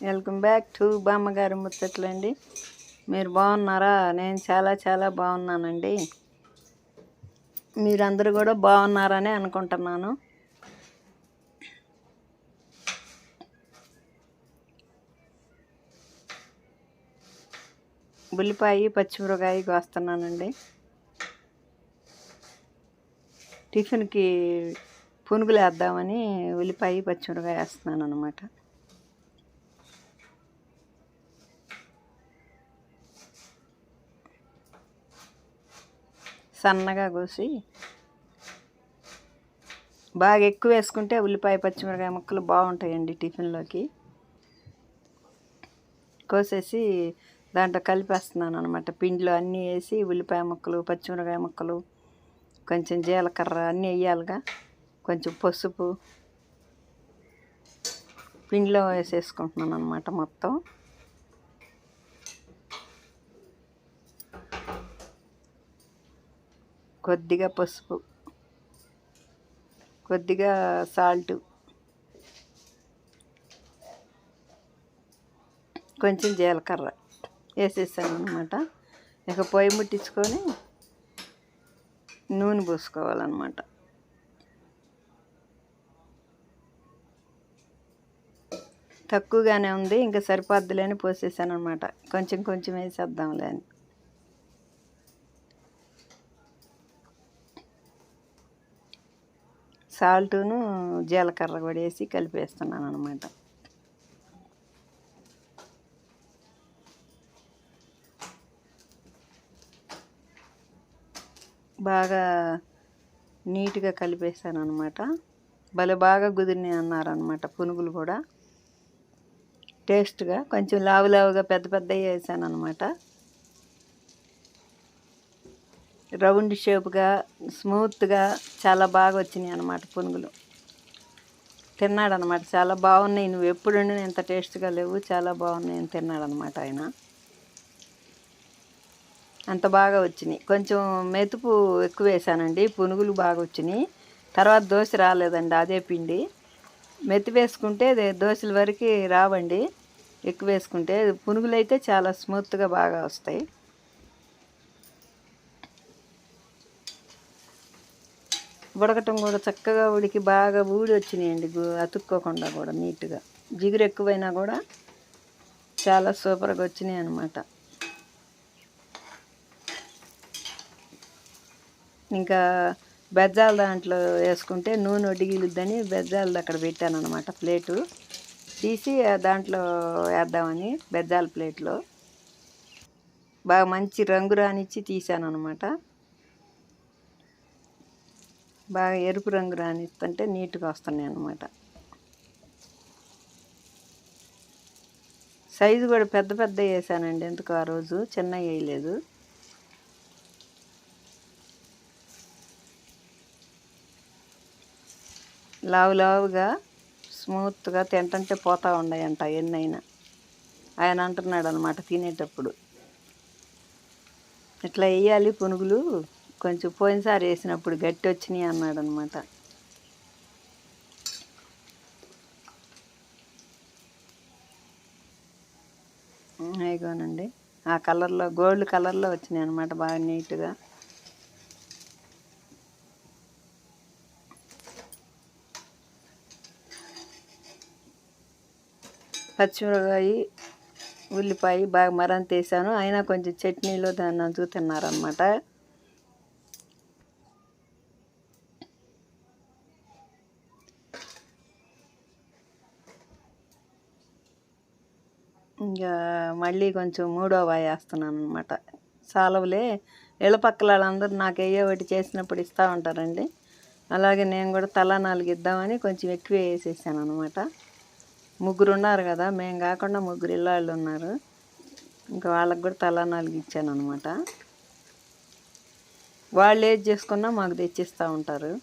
Welcome back to బామ్మగారి ముచ్చట్లండి. మీరు బాగున్నారా? నేను చాలా చాలా బాగున్నానండి. మీరందరూ కూడా బాగున్నారని అనుకుంటున్నాను. ఉల్లిపాయ పచ్చిమిరకాయ కోస్తున్నానండి. టిఫిన్కి పునుగులు వేద్దామని ఉల్లిపాయ పచ్చిమిరకాయ వేస్తున్నాను అనమాట. సన్నగా కోసి బాగా ఎక్కువ వేసుకుంటే ఉల్లిపాయ పచ్చిమిరకాయ ముక్కలు బాగుంటాయండి టిఫిన్లోకి. కోసేసి దాంట్లో కలిపేస్తున్నాను అనమాట. పిండిలో అన్నీ వేసి ఉల్లిపాయ ముక్కలు పచ్చిమిరకాయ ముక్కలు కొంచెం జీలకర్ర అన్నీ వేయాలిగా, కొంచెం పసుపు పిండిలో వేసేసుకుంటున్నాను అనమాట. మొత్తం కొద్దిగా పసుపు, కొద్దిగా సాల్ట్, కొంచెం జీలకర్ర వేసేసాను అనమాట. ఇక పొయ్యి ముట్టించుకొని నూనె పోసుకోవాలన్నమాట. తక్కువగానే ఉంది, ఇంకా సరిపోద్దులేని పోసేసాను అనమాట. కొంచెం కొంచెం వేసేద్దాంలే అని. సాల్టును జీలకర్ర కూడా వేసి కలిపేస్తున్నాను అనమాట. బాగా నీట్గా కలిపేసాను అనమాట. భలే బాగా కుదిరినాయి అన్నారనమాట పునుగులు కూడా. టేస్ట్గా కొంచెం లావు లావుగా పెద్ద పెద్దవి వేసాను అనమాట. రౌండ్ షేప్గా స్మూత్గా చాలా బాగా వచ్చినాయి అనమాట పునుగులు. తిన్నాడనమాట, చాలా బాగున్నాయి, నువ్వు ఎప్పుడు ఇంత టేస్ట్గా లేవు, చాలా బాగున్నాయి అని తిన్నాడనమాట ఆయన. అంత బాగా వచ్చినాయి. కొంచెం మెతుపు ఎక్కువ వేసానండి, పునుగులు బాగా వచ్చినాయి. తర్వాత దోశ రాలేదండి, అదే పిండి మెత్తి వేసుకుంటే దోశల వరకు రావండి. ఎక్కువ వేసుకుంటే పునుగులు అయితే చాలా స్మూత్గా బాగా వస్తాయి. ఉడకటం కూడా చక్కగా ఉడికి బాగా ఊడి వచ్చినాయండి, అతుక్కోకుండా కూడా నీట్గా. జిగురు ఎక్కువైనా కూడా చాలా సూపర్గా వచ్చినాయి అన్నమాట. ఇంకా బెజ్జాల దాంట్లో వేసుకుంటే నూనె ఒడిగిలుద్దని బెజ్జాలు అక్కడ పెట్టాను అనమాట. ప్లేటు తీసి దాంట్లో వేద్దామని బెజ్జాల ప్లేట్లో బాగా మంచి రంగు రానిచ్చి తీసాను అనమాట. బాగా ఎరుపు రంగు రానిస్తుంటే నీట్గా వస్తున్నాయి అన్నమాట. సైజు కూడా పెద్ద పెద్ద వేసానండి, ఎందుకు ఆ రోజు చిన్న వేయలేదు. లావు లావుగా స్మూత్గా తింటుంటే పోతూ ఉన్నాయంట ఎన్నైనా. ఆయన అంటున్నాడు అనమాట తినేటప్పుడు, ఇట్లా వేయాలి పునుగులు, కొంచెం పోయినసారి వేసినప్పుడు గట్టి వచ్చినాయి అన్నాడు అనమాట. అయిగోనండి, ఆ కలర్లో గోల్డ్ కలర్లో వచ్చినాయి అనమాట, బాగా నీట్గా. పచ్చిమిరకాయ ఉల్లిపాయ బాగా మరంత వేసాను, అయినా కొంచెం చట్నీలో దాన్ని నంచుకు తిన్నారనమాట. ఇంకా మళ్ళీ కొంచెం మూడో వాయి వేస్తున్నాను అనమాట. సాలవులే, ఇళ్ళ పక్కల వాళ్ళందరూ నాకు ఏ ఒకటి చేసినప్పుడు ఇస్తూ ఉంటారండి. అలాగే నేను కూడా తలా 4 ఇద్దామని కొంచెం ఎక్కువ వేసేసాను అనమాట. 3 ఉన్నారు కదా, మేము కాకుండా 3 ఇళ్ళాళ్ళు ఉన్నారు, ఇంకా వాళ్ళకి కూడా తలా 4 ఇచ్చాను అనమాట. వాళ్ళు ఏది చేసుకున్నా మాకు తెచ్చిస్తూ ఉంటారు.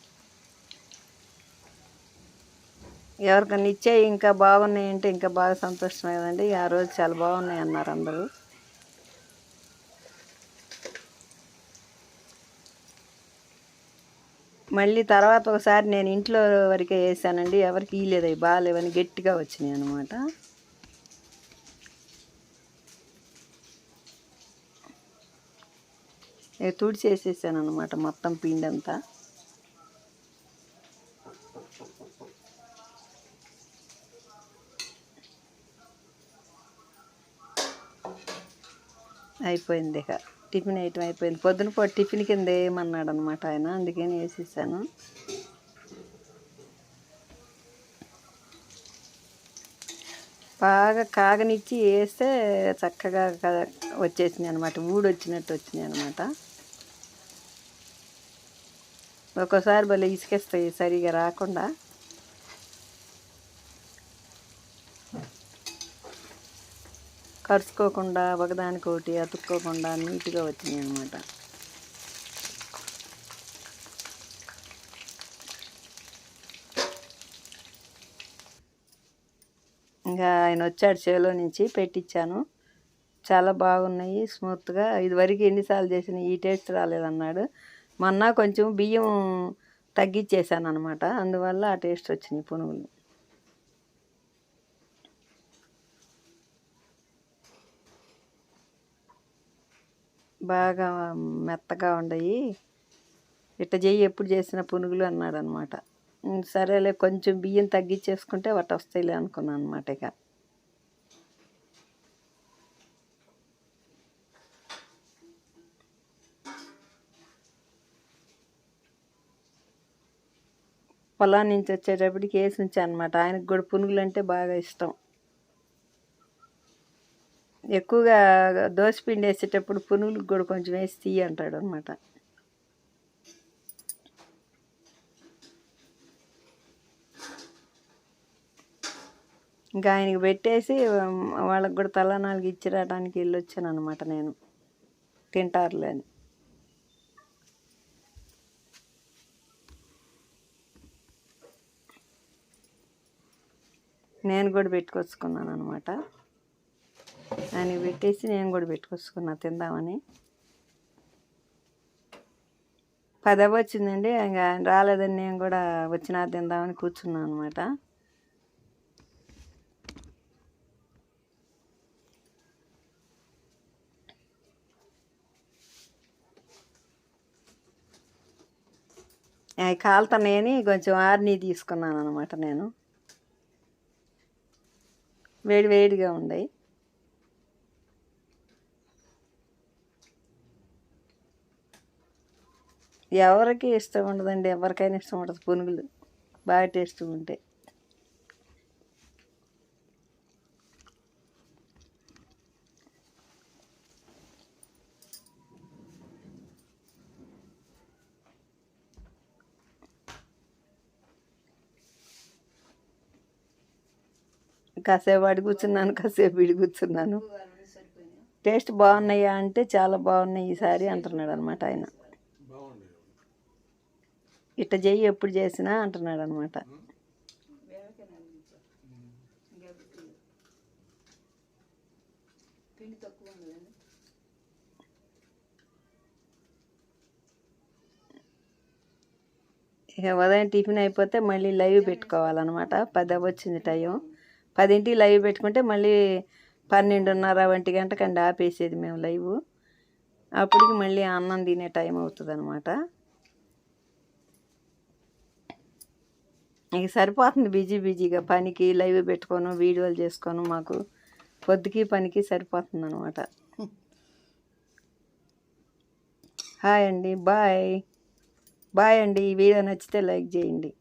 ఎవరికన్నా ఇచ్చే ఇంకా బాగున్నాయి అంటే ఇంకా బాగా సంతోషమే కదండి. ఆ రోజు చాలా బాగున్నాయి అన్నారు అందరూ. మళ్ళీ తర్వాత ఒకసారి నేను ఇంట్లో వరకే వేసానండి, ఎవరికి ఇయ్యలేదు, అవి బాగాలేవని గట్టిగా వచ్చినాయి అనమాట. తుడిచేసేసాను అనమాట మొత్తం పిండి అంతా. అయిపోయింది. ఇక టిఫిన్ ఐటమ్ అయిపోయింది. పొద్దున పూట టిఫిన్ కింద వేయమన్నాడు అనమాట ఆయన, అందుకని వేసేసాను. బాగా కాగనిచ్చి వేస్తే చక్కగా వచ్చేసినాయి అనమాట, ఊడొచ్చినట్టు వచ్చినాయి అనమాట. ఒక్కోసారి భలే ఇసుకేస్తాయి సరిగా రాకుండా. కరుచుకోకుండా ఒకదానికొకటి అతుక్కోకుండా నీట్గా వచ్చినాయి అనమాట. ఇంకా ఆయన వచ్చాడు చేలో నుంచి, పెట్టించాను. చాలా బాగున్నాయి, స్మూత్గా. ఇదివరకు ఎన్నిసార్లు చేసిన ఈ టేస్ట్ రాలేదన్నాడు. మొన్న కొంచెం బియ్యం తగ్గించేసాను అనమాట, అందువల్ల ఆ టేస్ట్ వచ్చినాయి పునుగులు. బాగా మెత్తగా ఉండయి, ఇట్ట చెయ్యి ఎప్పుడు చేసిన పునుగులు అన్నాడు అనమాట. సరేలే కొంచెం బియ్యం తగ్గించేసుకుంటే వాటి వస్తాయిలే అనుకున్నాను అనమాట. ఇక పొలం నుంచి వచ్చేటప్పటికి వేసి ఉంచాను అనమాట. ఆయనకు కూడా పునుగులు అంటే బాగా ఇష్టం. ఎక్కువగా దోశపిండి వేసేటప్పుడు పునుగులకు కూడా కొంచెం వేసి తీయ అంటాడు అనమాట. ఇంకా ఆయనకి పెట్టేసి వాళ్ళకి కూడా తలా 4 ఇచ్చి రావడానికి వెళ్ళొచ్చాను అనమాట నేను, తింటారులే అని. నేను కూడా పెట్టుకొచ్చుకున్నాను అనమాట. ఆయనకి పెట్టేసి నేను కూడా పెట్టుకొచ్చుకున్నా తిందామని. 10 వచ్చిందండి. ఇంకా ఆయన రాలేదని నేను కూడా వచ్చినా తిందామని కూర్చున్నాను అనమాట. కాలుతున్నాయని కొంచెం ఆర్ని తీసుకున్నాను అనమాట నేను. వేడి వేడిగా ఉన్నాయి. ఎవరికి ఇష్టం ఉండదండి, ఎవరికైనా ఇష్టం ఉండదు పునుగులు, బాగా టేస్ట్గా ఉంటాయి. కాసేపు అడి కూర్చున్నాను, కాసేపు ఇడి కూర్చున్నాను. టేస్ట్ బాగున్నాయా అంటే చాలా బాగున్నాయి ఈసారి అంటున్నాడు అనమాట ఆయన. ఇట్ట చెయ్యి ఎప్పుడు చేసినా అంటున్నాడు అనమాట. ఇక ఉదయం టిఫిన్ అయిపోతే మళ్ళీ లైవ్ పెట్టుకోవాలన్నమాట. 10 వచ్చింది టైం. 10ంటికి లైవ్ పెట్టుకుంటే మళ్ళీ 12:30 1 గంటకండి ఆపేసేది మేము లైవ్. అప్పటికి మళ్ళీ అన్నం తినే టైం అవుతుంది అనమాట. ఇక సరిపోతుంది బిజీగా పనికి, లైవ్ పెట్టుకోను, వీడియోలు చేసుకోను, మాకు పొద్దుకి పనికి సరిపోతుంది అనమాట. హాయ్ అండి, బాయ్ అండి. ఈ వీడియో నచ్చితే లైక్ చేయండి.